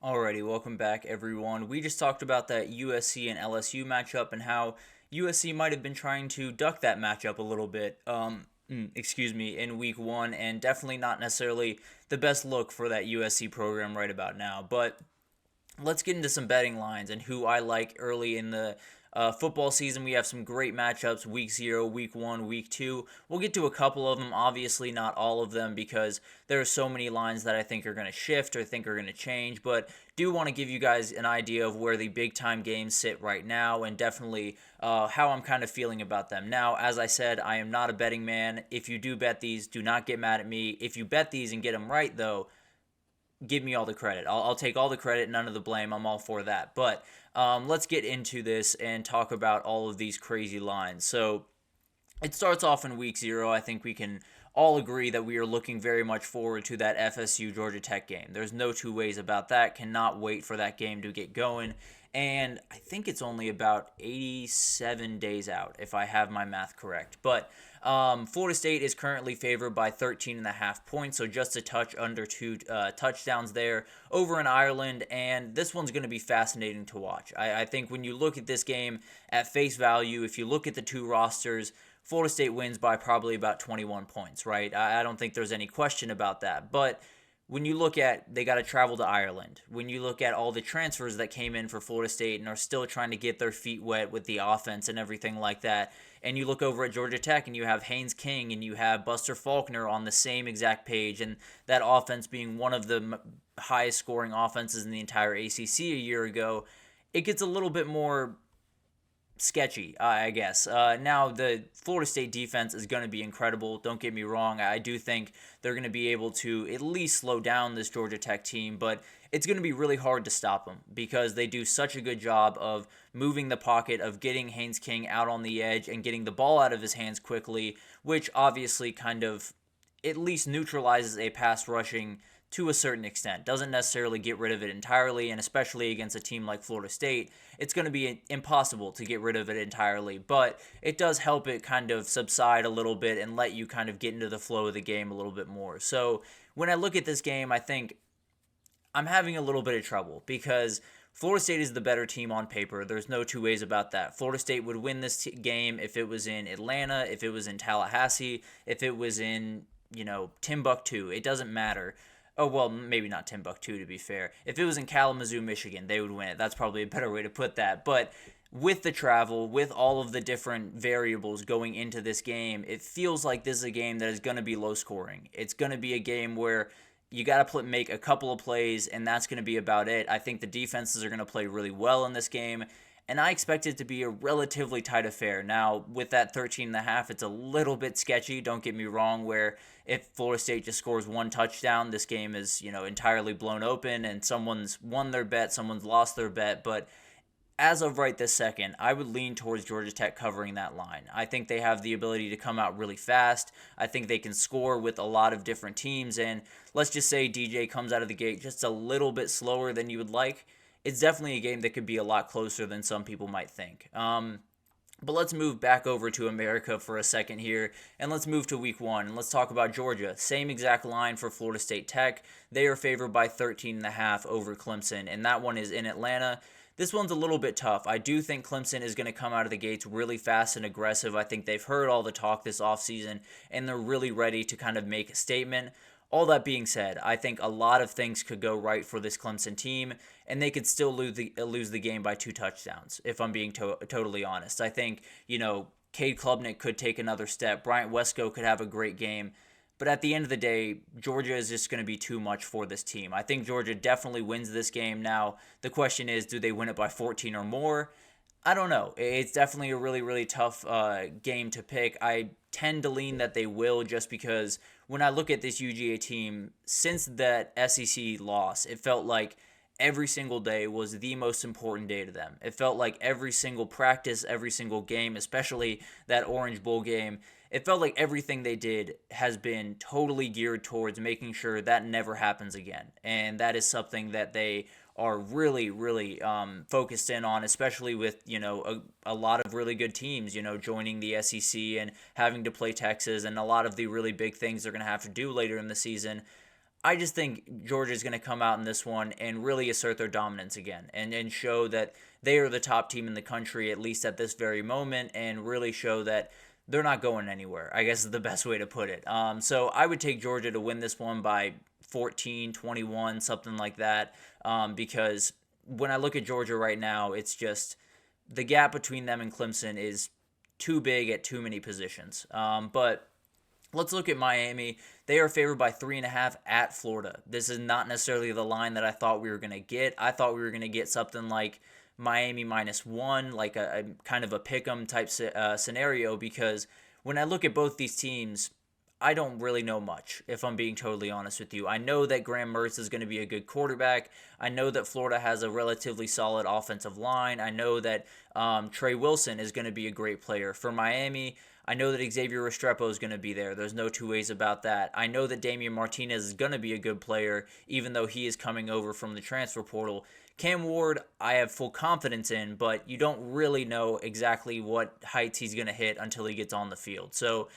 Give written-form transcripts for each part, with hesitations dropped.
Alrighty, welcome back, everyone. We just talked about that USC and LSU matchup and how USC might have been trying to duck that matchup a little bit. In week one, and definitely not necessarily the best look for that USC program right about now. But let's get into some betting lines and who I like early in the football season. We have some great matchups week 0, week 1, week 2. We'll get to a couple of them, obviously not all of them because there are so many lines that I think are going to shift or think are going to change, but do want to give you guys an idea of where the big time games sit right now and definitely how I'm kind of feeling about them. Now, as I said, I am not a betting man. If you do bet these, do not get mad at me. If you bet these and get them right, though, give me all the credit. I'll take all the credit, none of the blame. I'm all for that. But let's get into this and talk about all of these crazy lines. So it starts off in week 0. I think we can all agree that we are looking very much forward to that FSU Georgia Tech game. There's no two ways about that. Cannot wait for that game to get going. And I think it's only about 87 days out, if I have my math correct. But Florida State is currently favored by 13.5 points, so just a touch under two touchdowns there over in Ireland. And this one's going to be fascinating to watch. I think when you look at this game at face value, if you look at the two rosters, Florida State wins by probably about 21 points, right? I don't think there's any question about that. But when you look at they got to travel to Ireland, when you look at all the transfers that came in for Florida State and are still trying to get their feet wet with the offense and everything like that, and you look over at Georgia Tech and you have Haynes King and you have Buster Faulkner on the same exact page, and that offense being one of the highest scoring offenses in the entire ACC a year ago, it gets a little bit more sketchy, I guess. Now, the Florida State defense is going to be incredible. Don't get me wrong. I do think they're going to be able to at least slow down this Georgia Tech team, but it's going to be really hard to stop them because they do such a good job of moving the pocket, of getting Haynes King out on the edge and getting the ball out of his hands quickly, which obviously kind of at least neutralizes a pass rushing to a certain extent. Doesn't necessarily get rid of it entirely, and especially against a team like Florida State, it's going to be impossible to get rid of it entirely, but it does help it kind of subside a little bit and let you kind of get into the flow of the game a little bit more. So when I look at this game, I think I'm having a little bit of trouble because Florida State is the better team on paper. There's no two ways about that. Florida State would win this game if it was in Atlanta, if it was in Tallahassee, if it was in, Timbuktu. It doesn't matter. Oh, well, maybe not Timbuktu, to be fair. If it was in Kalamazoo, Michigan, they would win it. That's probably a better way to put that. But with the travel, with all of the different variables going into this game, it feels like this is a game that is going to be low scoring. It's going to be a game where you got to make a couple of plays, and that's going to be about it. I think the defenses are going to play really well in this game, and I expect it to be a relatively tight affair. Now, with that 13.5, it's a little bit sketchy, don't get me wrong, where if Florida State just scores one touchdown, this game is, entirely blown open, and someone's won their bet, someone's lost their bet, but as of right this second, I would lean towards Georgia Tech covering that line. I think they have the ability to come out really fast. I think they can score with a lot of different teams. And let's just say DJ comes out of the gate just a little bit slower than you would like. It's definitely a game that could be a lot closer than some people might think. But let's move back over to America for a second here, and let's move to week 1, and let's talk about Georgia. Same exact line for Florida State Tech. They are favored by 13.5 over Clemson, and that one is in Atlanta. This one's a little bit tough. I do think Clemson is going to come out of the gates really fast and aggressive. I think they've heard all the talk this offseason, and they're really ready to kind of make a statement. All that being said, I think a lot of things could go right for this Clemson team, and they could still lose the game by 2 touchdowns, if I'm being totally honest. I think, Cade Klubnik could take another step. Bryant Wesco could have a great game. But at the end of the day, Georgia is just going to be too much for this team. I think Georgia definitely wins this game. Now, the question is, do they win it by 14 or more? I don't know. It's definitely a really, really tough game to pick. I tend to lean that they will just because when I look at this UGA team, since that SEC loss, it felt like every single day was the most important day to them. It felt like every single practice, every single game, especially that Orange Bowl game, it felt like everything they did has been totally geared towards making sure that never happens again. And that is something that they are really, really focused in on, especially with, a lot of really good teams, joining the SEC and having to play Texas and a lot of the really big things they're going to have to do later in the season. I just think Georgia's going to come out in this one and really assert their dominance again and show that they are the top team in the country, at least at this very moment, and really show that they're not going anywhere, I guess is the best way to put it. So I would take Georgia to win this one by 14, 21, something like that, because when I look at Georgia right now, it's just the gap between them and Clemson is too big at too many positions. But let's look at Miami. They are favored by 3.5 at Florida. This is not necessarily the line that I thought we were going to get. I thought we were going to get something like Miami -1, like a kind of a pick 'em type scenario, because when I look at both these teams, I don't really know much, if I'm being totally honest with you. I know that Graham Mertz is going to be a good quarterback. I know that Florida has a relatively solid offensive line. I know that Trey Wilson is going to be a great player. For Miami, I know that Xavier Restrepo is going to be there. There's no two ways about that. I know that Damian Martinez is going to be a good player, even though he is coming over from the transfer portal. Cam Ward, I have full confidence in, but you don't really know exactly what heights he's going to hit until he gets on the field. So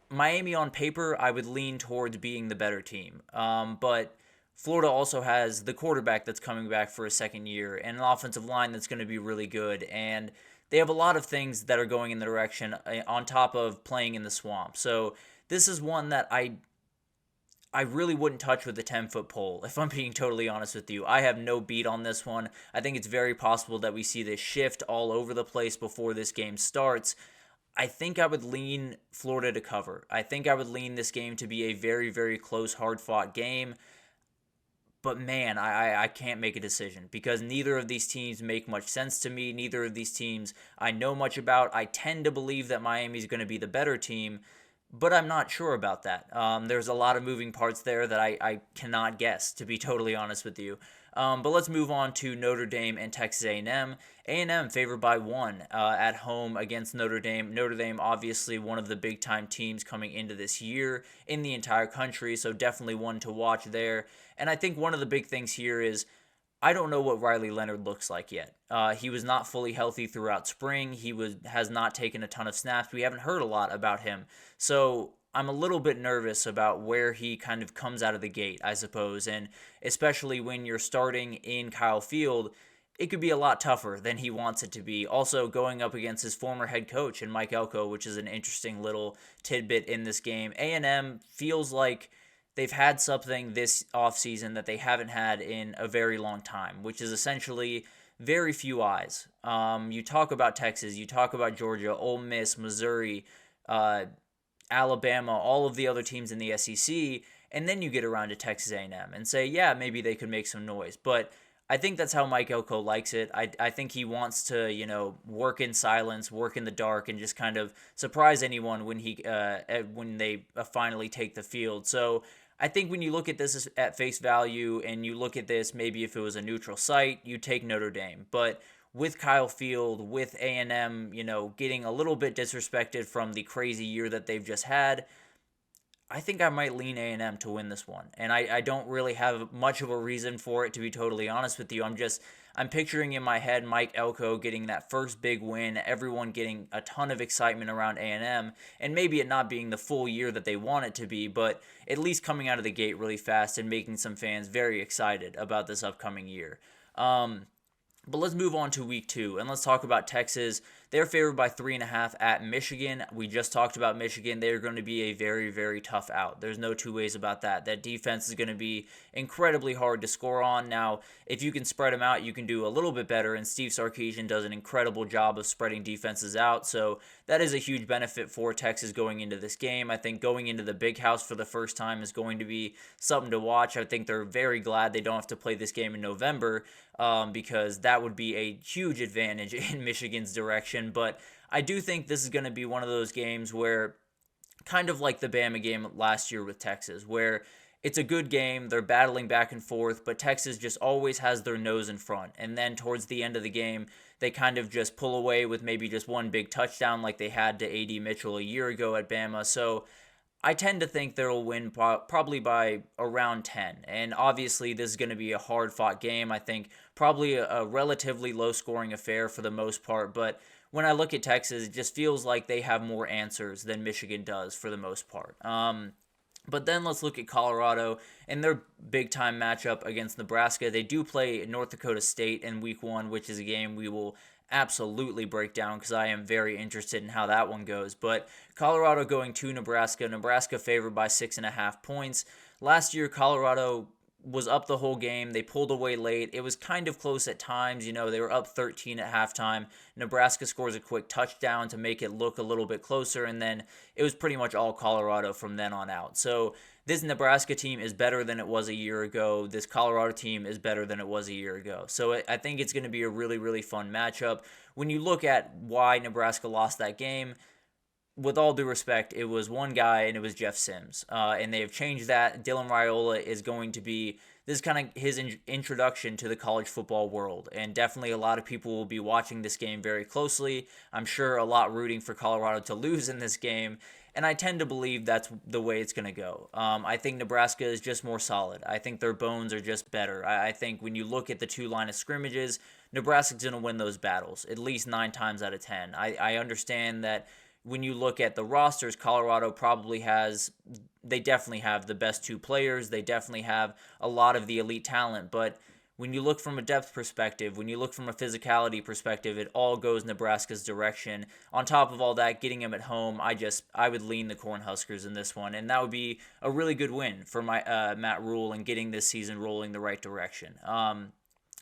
Miami on paper, I would lean towards being the better team. But Florida also has the quarterback that's coming back for a second year and an offensive line that's going to be really good. And they have a lot of things that are going in the direction on top of playing in the swamp. So this is one that I really wouldn't touch with a 10-foot pole, if I'm being totally honest with you. I have no beat on this one. I think it's very possible that we see this shift all over the place before this game starts. I think I would lean Florida to cover. I think I would lean this game to be a very, very close, hard-fought game. But man, I can't make a decision because neither of these teams make much sense to me. Neither of these teams I know much about. I tend to believe that Miami's going to be the better team, but I'm not sure about that. There's a lot of moving parts there that I cannot guess, to be totally honest with you. But let's move on to Notre Dame and Texas A&M. A&M favored by 1 at home against Notre Dame. Notre Dame, obviously one of the big-time teams coming into this year in the entire country, so definitely one to watch there. And I think one of the big things here is I don't know what Riley Leonard looks like yet. He was not fully healthy throughout spring. He has not taken a ton of snaps. We haven't heard a lot about him. So I'm a little bit nervous about where he kind of comes out of the gate, I suppose. And especially when you're starting in Kyle Field, it could be a lot tougher than he wants it to be. Also, going up against his former head coach in Mike Elko, which is an interesting little tidbit in this game. A&M feels like they've had something this offseason that they haven't had in a very long time, which is essentially very few eyes. You talk about Texas, you talk about Georgia, Ole Miss, Missouri, Alabama, all of the other teams in the SEC, and then you get around to Texas A&M and say, yeah, maybe they could make some noise. But I think that's how Mike Elko likes it. I think he wants to, work in silence, work in the dark, and just kind of surprise anyone when they finally take the field. So I think when you look at this at face value and you look at this, maybe if it was a neutral site, you take Notre Dame. But with Kyle Field, with A&M, getting a little bit disrespected from the crazy year that they've just had, I think I might lean A&M to win this one. And I don't really have much of a reason for it, to be totally honest with you. I'm picturing in my head Mike Elko getting that first big win, everyone getting a ton of excitement around A&M, and maybe it not being the full year that they want it to be, but at least coming out of the gate really fast and making some fans very excited about this upcoming year. But let's move on to week 2, and let's talk about Texas. They're favored by 3.5 at Michigan. We just talked about Michigan. They're going to be a very, very tough out. There's no two ways about that. That defense is going to be incredibly hard to score on. Now, if you can spread them out, you can do a little bit better, and Steve Sarkisian does an incredible job of spreading defenses out. So that is a huge benefit for Texas going into this game. I think going into the Big House for the first time is going to be something to watch. I think they're very glad they don't have to play this game in November, because that would be a huge advantage in Michigan's direction. But I do think this is going to be one of those games where, kind of like the Bama game last year with Texas, where it's a good game, they're battling back and forth, but Texas just always has their nose in front. And then towards the end of the game, they kind of just pull away with maybe just one big touchdown like they had to A.D. Mitchell a year ago at Bama. So I tend to think they'll win probably by around 10. And obviously, this is going to be a hard-fought game. I think probably a relatively low-scoring affair for the most part. But when I look at Texas, it just feels like they have more answers than Michigan does for the most part. But then let's look at Colorado and their big time matchup against Nebraska. They do play North Dakota State in week 1, which is a game we will absolutely break down because I am very interested in how that one goes. But Colorado going to Nebraska. Nebraska favored by 6.5 points. Last year, Colorado was up the whole game. They pulled away late. It was kind of close at times. They were up 13 at halftime. Nebraska scores a quick touchdown to make it look a little bit closer, and then it was pretty much all Colorado from then on out. So this Nebraska team is better than it was a year ago. This Colorado team is better than it was a year ago. So I think it's going to be a really, really fun matchup. When you look at why Nebraska lost that game, with all due respect, it was one guy, and it was Jeff Sims. And they have changed that. Dylan Raiola is going to be, this is kind of his introduction to the college football world. And definitely a lot of people will be watching this game very closely. I'm sure a lot rooting for Colorado to lose in this game. And I tend to believe that's the way it's going to go. I think Nebraska is just more solid. I think their bones are just better. I think when you look at the two line of scrimmages, Nebraska's going to win those battles at least 9 times out of 10. I understand that when you look at the rosters, Colorado they definitely have the best 2 players. They definitely have a lot of the elite talent. But when you look from a depth perspective, when you look from a physicality perspective, it all goes Nebraska's direction. On top of all that, getting them at home, I would lean the Cornhuskers in this one. And that would be a really good win for my Matt Rule and getting this season rolling the right direction.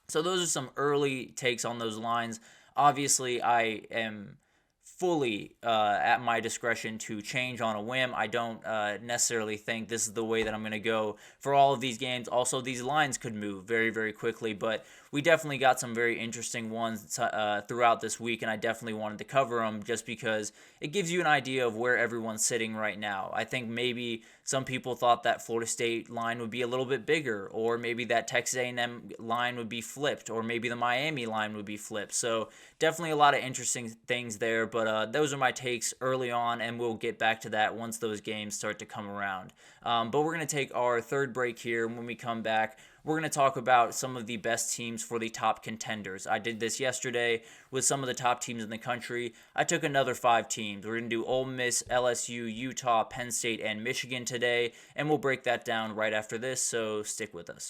So those are some early takes on those lines. Obviously, I am fully at my discretion to change on a whim. I don't necessarily think this is the way that I'm going to go for all of these games. Also, these lines could move very, very quickly, but we definitely got some very interesting ones throughout this week, and I definitely wanted to cover them just because it gives you an idea of where everyone's sitting right now. I think maybe some people thought that Florida State line would be a little bit bigger, or maybe that Texas A&M line would be flipped, or maybe the Miami line would be flipped. So definitely a lot of interesting things there, but those are my takes early on, and we'll get back to that once those games start to come around. But we're going to take our third break here. When we come back, we're going to talk about some of the best teams for the top contenders. I did this yesterday with some of the top teams in the country. I took another 5 teams. We're going to do Ole Miss, LSU, Utah, Penn State, and Michigan today, and we'll break that down right after this, so stick with us.